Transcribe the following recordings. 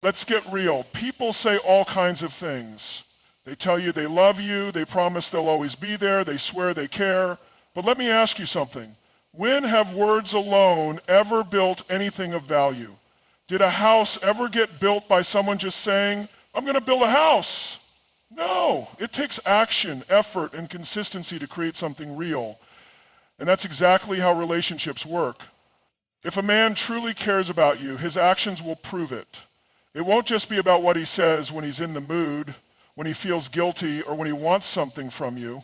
Let's get real. People say all kinds of things. They tell you they love you, they promise they'll always be there, they swear they care. But let me ask you something. When have words alone ever built anything of value? Did a house ever get built by someone just saying, I'm going to build a house? No, it takes action, effort, and consistency to create something real. And that's exactly how relationships work. If a man truly cares about you, his actions will prove it. It won't just be about what he says when he's in the mood, when he feels guilty, or when he wants something from you.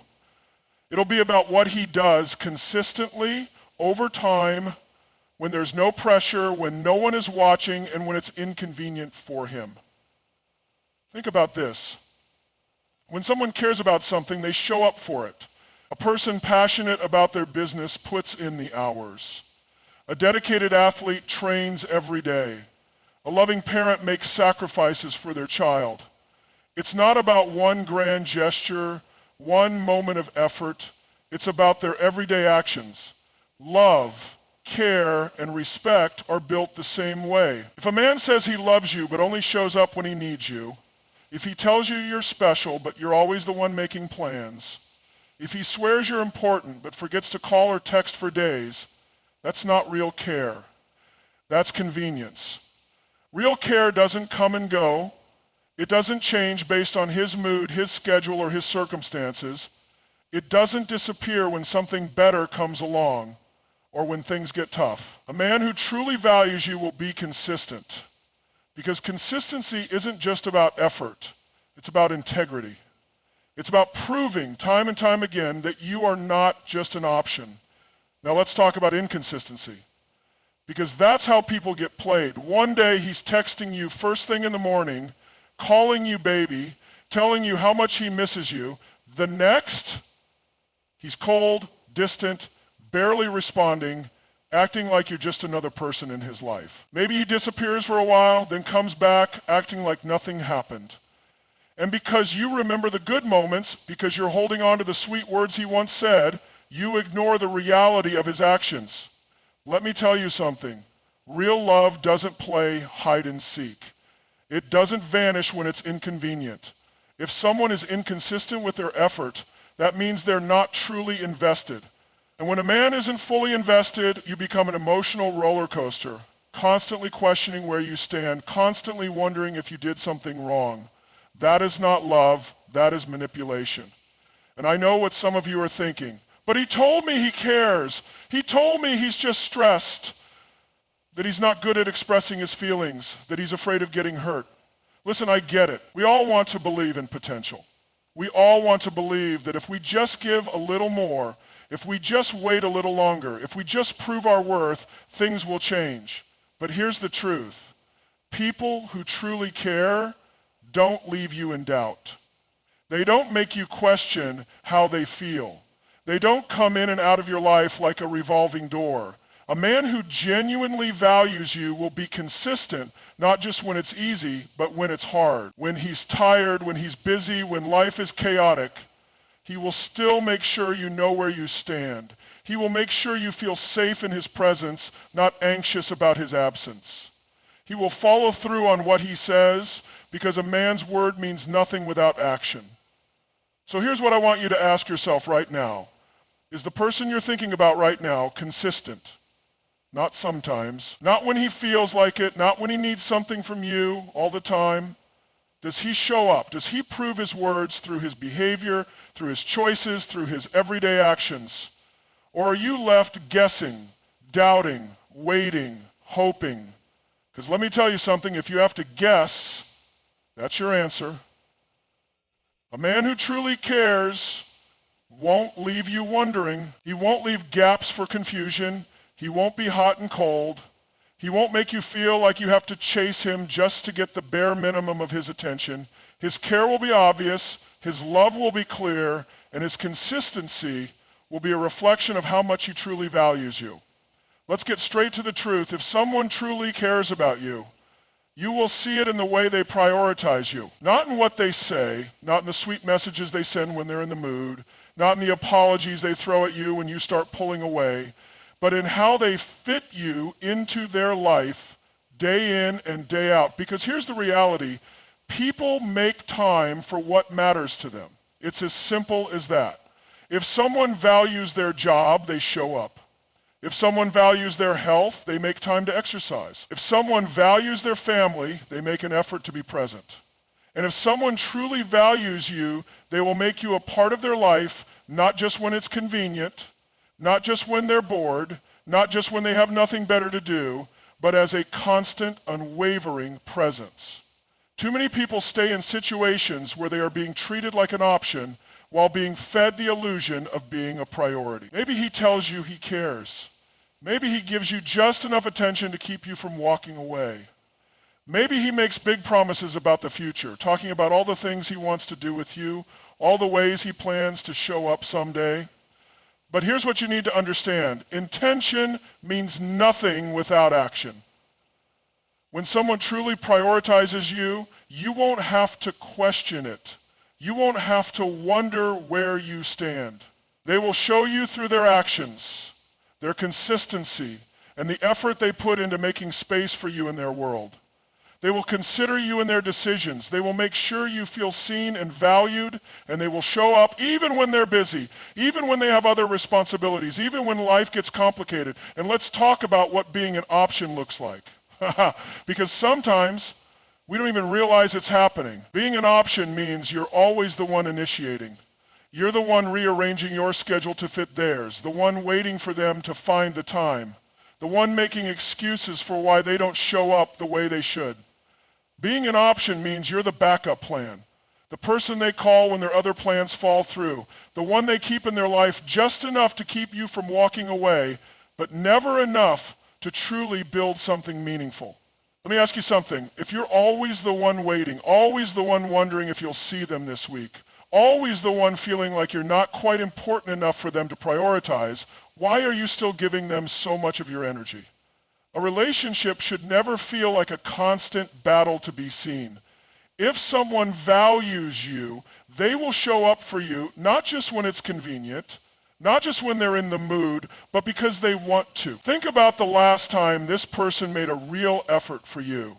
It'll be about what he does consistently over time, when there's no pressure, when no one is watching, and when it's inconvenient for him. Think about this. When someone cares about something, they show up for it. A person passionate about their business puts in the hours. A dedicated athlete trains every day. A loving parent makes sacrifices for their child. It's not about one grand gesture, one moment of effort. It's about their everyday actions. Love, care, and respect are built the same way. If a man says he loves you but only shows up when he needs you, if he tells you you're special but you're always the one making plans, if he swears you're important but forgets to call or text for days, that's not real care. That's convenience. Real care doesn't come and go. It doesn't change based on his mood, his schedule, or his circumstances. It doesn't disappear when something better comes along or when things get tough. A man who truly values you will be consistent, because consistency isn't just about effort. It's about integrity. It's about proving time and time again that you are not just an option. Now let's talk about inconsistency, because that's how people get played. One day he's texting you first thing in the morning, calling you baby, telling you how much he misses you. The next, he's cold, distant, barely responding, acting like you're just another person in his life. Maybe he disappears for a while, then comes back acting like nothing happened. And because you remember the good moments, because you're holding on to the sweet words he once said, you ignore the reality of his actions. Let me tell you something. Real love doesn't play hide and seek. It doesn't vanish when it's inconvenient. If someone is inconsistent with their effort, that means they're not truly invested. And when a man isn't fully invested, you become an emotional roller coaster, constantly questioning where you stand, constantly wondering if you did something wrong. That is not love, that is manipulation. And I know what some of you are thinking. But he told me he cares. He told me he's just stressed, that he's not good at expressing his feelings, that he's afraid of getting hurt. Listen, I get it. We all want to believe in potential. We all want to believe that if we just give a little more, if we just wait a little longer, if we just prove our worth, things will change. But here's the truth. People who truly care don't leave you in doubt. They don't make you question how they feel. They don't come in and out of your life like a revolving door. A man who genuinely values you will be consistent, not just when it's easy, but when it's hard. When he's tired, when he's busy, when life is chaotic, he will still make sure you know where you stand. He will make sure you feel safe in his presence, not anxious about his absence. He will follow through on what he says, because a man's word means nothing without action. So here's what I want you to ask yourself right now. Is the person you're thinking about right now consistent? Not sometimes. Not when he feels like it, not when he needs something from you all the time. Does he show up? Does he prove his words through his behavior, through his choices, through his everyday actions? Or are you left guessing, doubting, waiting, hoping? Because let me tell you something, if you have to guess, that's your answer. A man who truly cares won't leave you wondering. He won't leave gaps for confusion. He won't be hot and cold. He won't make you feel like you have to chase him just to get the bare minimum of his attention. His care will be obvious, his love will be clear, and his consistency will be a reflection of how much he truly values you. Let's get straight to the truth. If someone truly cares about you, you will see it in the way they prioritize you. Not in what they say, not in the sweet messages they send when they're in the mood, not in the apologies they throw at you when you start pulling away, but in how they fit you into their life day in and day out. Because here's the reality. People make time for what matters to them. It's as simple as that. If someone values their job, they show up. If someone values their health, they make time to exercise. If someone values their family, they make an effort to be present. And if someone truly values you, they will make you a part of their life, not just when it's convenient, not just when they're bored, not just when they have nothing better to do, but as a constant, unwavering presence. Too many people stay in situations where they are being treated like an option while being fed the illusion of being a priority. Maybe he tells you he cares. Maybe he gives you just enough attention to keep you from walking away. Maybe he makes big promises about the future, talking about all the things he wants to do with you, all the ways he plans to show up someday. But here's what you need to understand. Intention means nothing without action. When someone truly prioritizes you, you won't have to question it. You won't have to wonder where you stand. They will show you through their actions, their consistency, and the effort they put into making space for you in their world. They will consider you in their decisions. They will make sure you feel seen and valued, and they will show up even when they're busy, even when they have other responsibilities, even when life gets complicated. And let's talk about what being an option looks like. Because sometimes we don't even realize it's happening. Being an option means you're always the one initiating. You're the one rearranging your schedule to fit theirs, the one waiting for them to find the time, the one making excuses for why they don't show up the way they should. Being an option means you're the backup plan, the person they call when their other plans fall through, the one they keep in their life just enough to keep you from walking away, but never enough to truly build something meaningful. Let me ask you something. If you're always the one waiting, always the one wondering if you'll see them this week, always the one feeling like you're not quite important enough for them to prioritize, why are you still giving them so much of your energy? A relationship should never feel like a constant battle to be seen. If someone values you, they will show up for you, not just when it's convenient, not just when they're in the mood, but because they want to. Think about the last time this person made a real effort for you.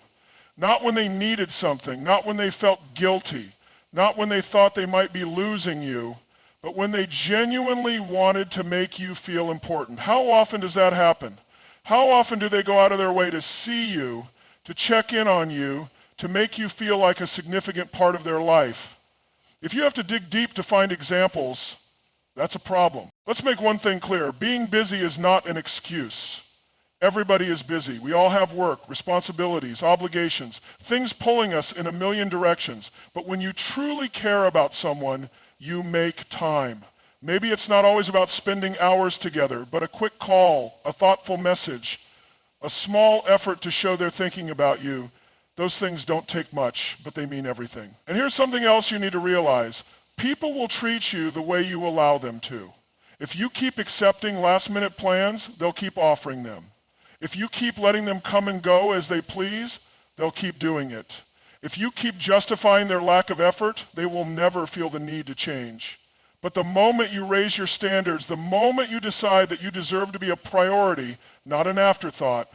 Not when they needed something, not when they felt guilty, not when they thought they might be losing you, but when they genuinely wanted to make you feel important. How often does that happen? How often do they go out of their way to see you, to check in on you, to make you feel like a significant part of their life? If you have to dig deep to find examples, that's a problem. Let's make one thing clear. Being busy is not an excuse. Everybody is busy. We all have work, responsibilities, obligations, things pulling us in a million directions. But when you truly care about someone, you make time. Maybe it's not always about spending hours together, but a quick call, a thoughtful message, a small effort to show they're thinking about you. Those things don't take much, but they mean everything. And here's something else you need to realize. People will treat you the way you allow them to. If you keep accepting last-minute plans, they'll keep offering them. If you keep letting them come and go as they please, they'll keep doing it. If you keep justifying their lack of effort, they will never feel the need to change. But the moment you raise your standards, the moment you decide that you deserve to be a priority, not an afterthought,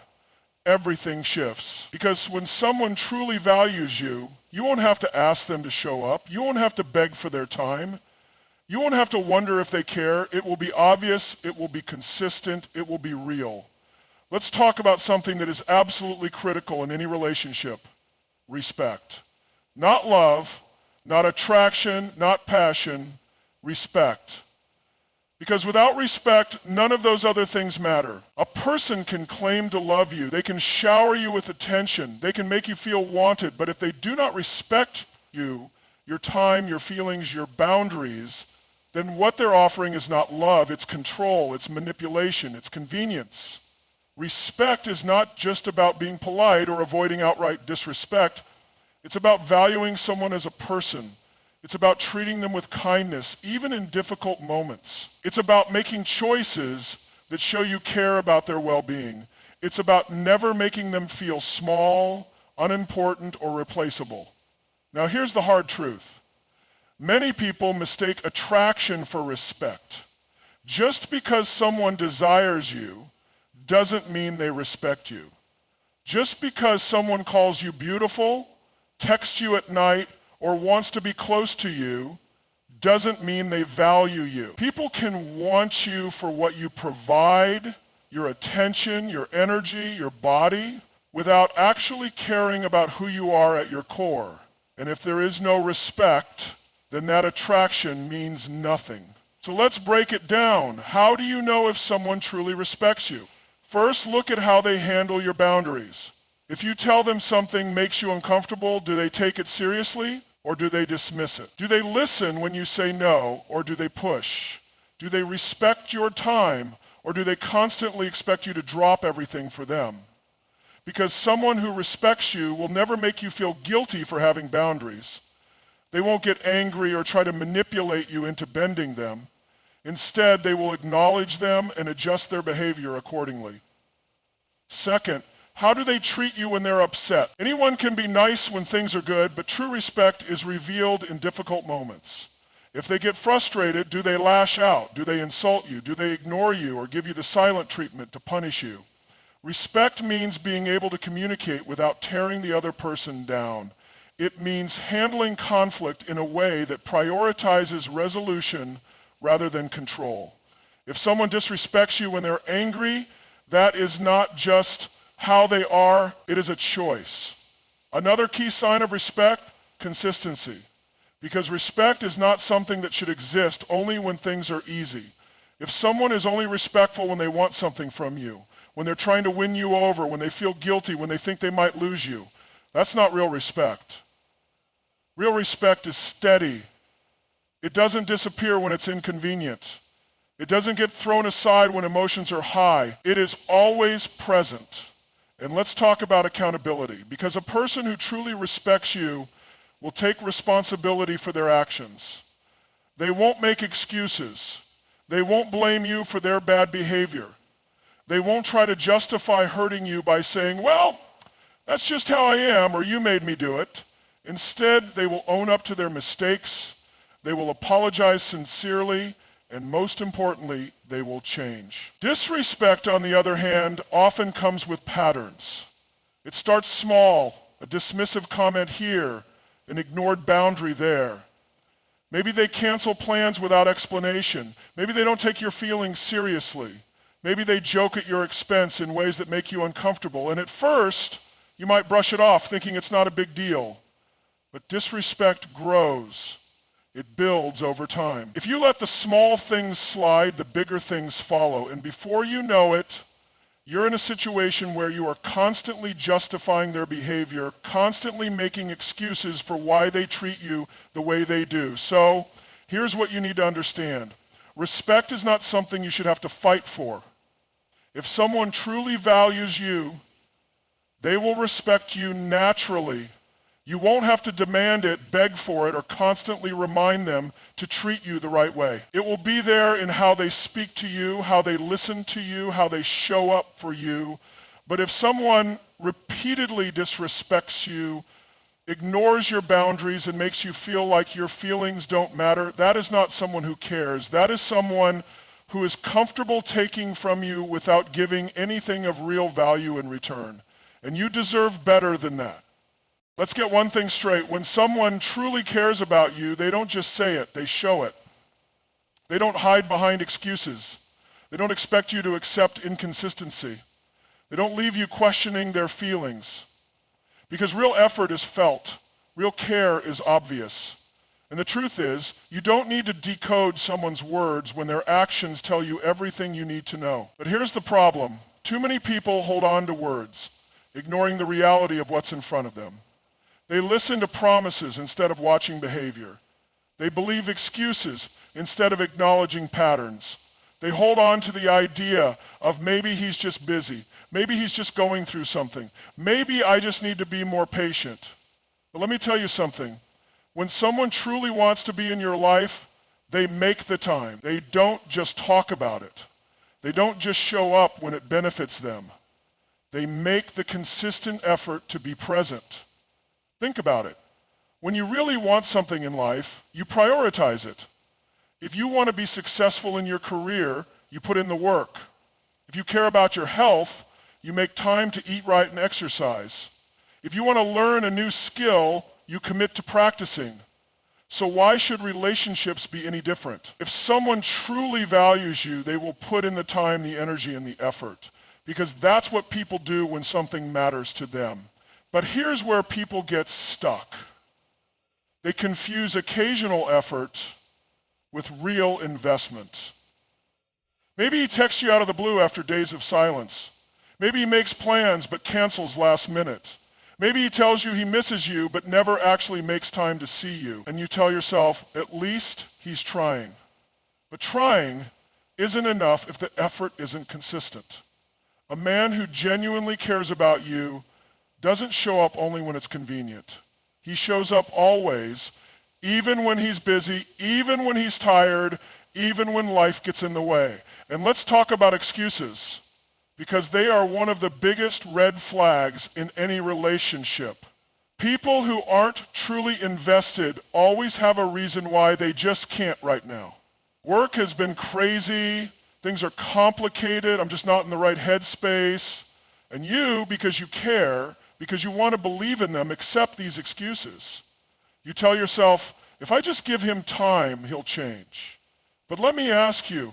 everything shifts. Because when someone truly values you, you won't have to ask them to show up. You won't have to beg for their time. You won't have to wonder if they care. It will be obvious. It will be consistent. It will be real. Let's talk about something that is absolutely critical in any relationship. Respect. Not love, not attraction, not passion, respect. Because without respect, none of those other things matter. A person can claim to love you. They can shower you with attention. They can make you feel wanted. But if they do not respect you, your time, your feelings, your boundaries, then what they're offering is not love. It's control. It's manipulation. It's convenience. Respect is not just about being polite or avoiding outright disrespect. It's about valuing someone as a person. It's about treating them with kindness, even in difficult moments. It's about making choices that show you care about their well-being. It's about never making them feel small, unimportant, or replaceable. Now here's the hard truth. Many people mistake attraction for respect. Just because someone desires you doesn't mean they respect you. Just because someone calls you beautiful, texts you at night, or wants to be close to you doesn't mean they value you. People can want you for what you provide, your attention, your energy, your body, without actually caring about who you are at your core. And if there is no respect, then that attraction means nothing. So let's break it down. How do you know if someone truly respects you? First, look at how they handle your boundaries. If you tell them something makes you uncomfortable, do they take it seriously or do they dismiss it? Do they listen when you say no or do they push? Do they respect your time or do they constantly expect you to drop everything for them? Because someone who respects you will never make you feel guilty for having boundaries. They won't get angry or try to manipulate you into bending them. Instead, they will acknowledge them and adjust their behavior accordingly. Second, how do they treat you when they're upset? Anyone can be nice when things are good, but true respect is revealed in difficult moments. If they get frustrated, do they lash out? Do they insult you? Do they ignore you or give you the silent treatment to punish you? Respect means being able to communicate without tearing the other person down. It means handling conflict in a way that prioritizes resolution rather than control. If someone disrespects you when they're angry, that is not just how they are, it is a choice. Another key sign of respect, consistency. Because respect is not something that should exist only when things are easy. If someone is only respectful when they want something from you, when they're trying to win you over, when they feel guilty, when they think they might lose you, that's not real respect. Real respect is steady. It doesn't disappear when it's inconvenient. It doesn't get thrown aside when emotions are high. It is always present. And let's talk about accountability, because a person who truly respects you will take responsibility for their actions. They won't make excuses. They won't blame you for their bad behavior. They won't try to justify hurting you by saying, well, that's just how I am, or you made me do it. Instead, they will own up to their mistakes. They will apologize sincerely, and most importantly, they will change. Disrespect, on the other hand, often comes with patterns. It starts small, a dismissive comment here, an ignored boundary there. Maybe they cancel plans without explanation. Maybe they don't take your feelings seriously. Maybe they joke at your expense in ways that make you uncomfortable. And at first, you might brush it off thinking it's not a big deal. But disrespect grows. It builds over time. If you let the small things slide, the bigger things follow. And before you know it, you're in a situation where you are constantly justifying their behavior, constantly making excuses for why they treat you the way they do. So here's what you need to understand. Respect is not something you should have to fight for. If someone truly values you, they will respect you naturally. You won't have to demand it, beg for it, or constantly remind them to treat you the right way. It will be there in how they speak to you, how they listen to you, how they show up for you. But if someone repeatedly disrespects you, ignores your boundaries, and makes you feel like your feelings don't matter, that is not someone who cares. That is someone who is comfortable taking from you without giving anything of real value in return. And you deserve better than that. Let's get one thing straight. When someone truly cares about you, they don't just say it, they show it. They don't hide behind excuses. They don't expect you to accept inconsistency. They don't leave you questioning their feelings. Because real effort is felt. Real care is obvious. And the truth is, you don't need to decode someone's words when their actions tell you everything you need to know. But here's the problem. Too many people hold on to words, ignoring the reality of what's in front of them. They listen to promises instead of watching behavior. They believe excuses instead of acknowledging patterns. They hold on to the idea of maybe he's just busy. Maybe he's just going through something. Maybe I just need to be more patient. But let me tell you something. When someone truly wants to be in your life, they make the time. They don't just talk about it. They don't just show up when it benefits them. They make the consistent effort to be present. Think about it. When you really want something in life, you prioritize it. If you want to be successful in your career, you put in the work. If you care about your health, you make time to eat right and exercise. If you want to learn a new skill, you commit to practicing. So why should relationships be any different? If someone truly values you, they will put in the time, the energy, and the effort, because that's what people do when something matters to them. But here's where people get stuck. They confuse occasional effort with real investment. Maybe he texts you out of the blue after days of silence. Maybe he makes plans but cancels last minute. Maybe he tells you he misses you but never actually makes time to see you. And you tell yourself, at least he's trying. But trying isn't enough if the effort isn't consistent. A man who genuinely cares about you doesn't show up only when it's convenient. He shows up always, even when he's busy, even when he's tired, even when life gets in the way. And let's talk about excuses, because they are one of the biggest red flags in any relationship. People who aren't truly invested always have a reason why they just can't right now. Work has been crazy, things are complicated, I'm just not in the right headspace. And you, because you care, because you want to believe in them, accept these excuses. You tell yourself, if I just give him time, he'll change. But let me ask you,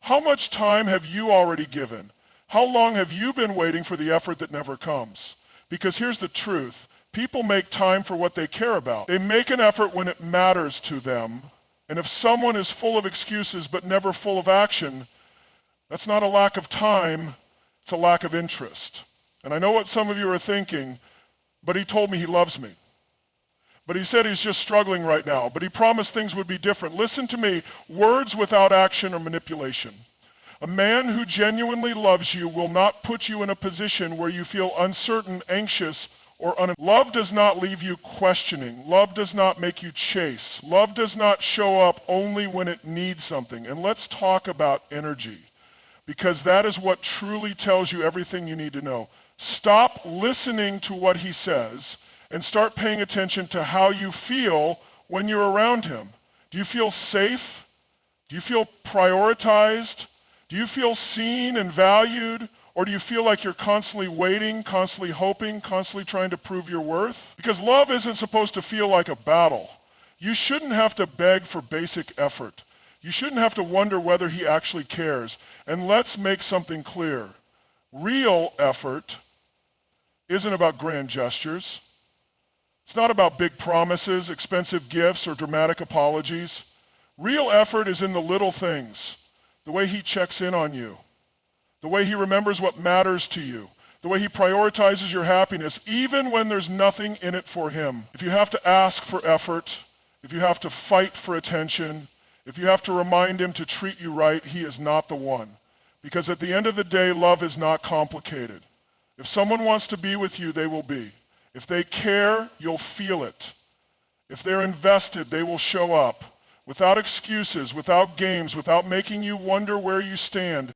how much time have you already given? How long have you been waiting for the effort that never comes? Because here's the truth. People make time for what they care about. They make an effort when it matters to them. And if someone is full of excuses but never full of action, that's not a lack of time, it's a lack of interest. And I know what some of you are thinking, but he told me he loves me. But he said he's just struggling right now. But he promised things would be different. Listen to me, words without action are manipulation. A man who genuinely loves you will not put you in a position where you feel uncertain, anxious, or Love does not leave you questioning. Love does not make you chase. Love does not show up only when it needs something. And let's talk about energy, because that is what truly tells you everything you need to know. Stop listening to what he says and start paying attention to how you feel when you're around him. Do you feel safe? Do you feel prioritized? Do you feel seen and valued? Or do you feel like you're constantly waiting, constantly hoping, constantly trying to prove your worth? Because love isn't supposed to feel like a battle. You shouldn't have to beg for basic effort. You shouldn't have to wonder whether he actually cares. And let's make something clear. Real effort isn't about grand gestures. It's not about big promises, expensive gifts, or dramatic apologies. Real effort is in the little things. The way he checks in on you. The way he remembers what matters to you. The way he prioritizes your happiness, even when there's nothing in it for him. If you have to ask for effort, if you have to fight for attention, if you have to remind him to treat you right, he is not the one. Because at the end of the day, love is not complicated. If someone wants to be with you, they will be. If they care, you'll feel it. If they're invested, they will show up. Without excuses, without games, without making you wonder where you stand.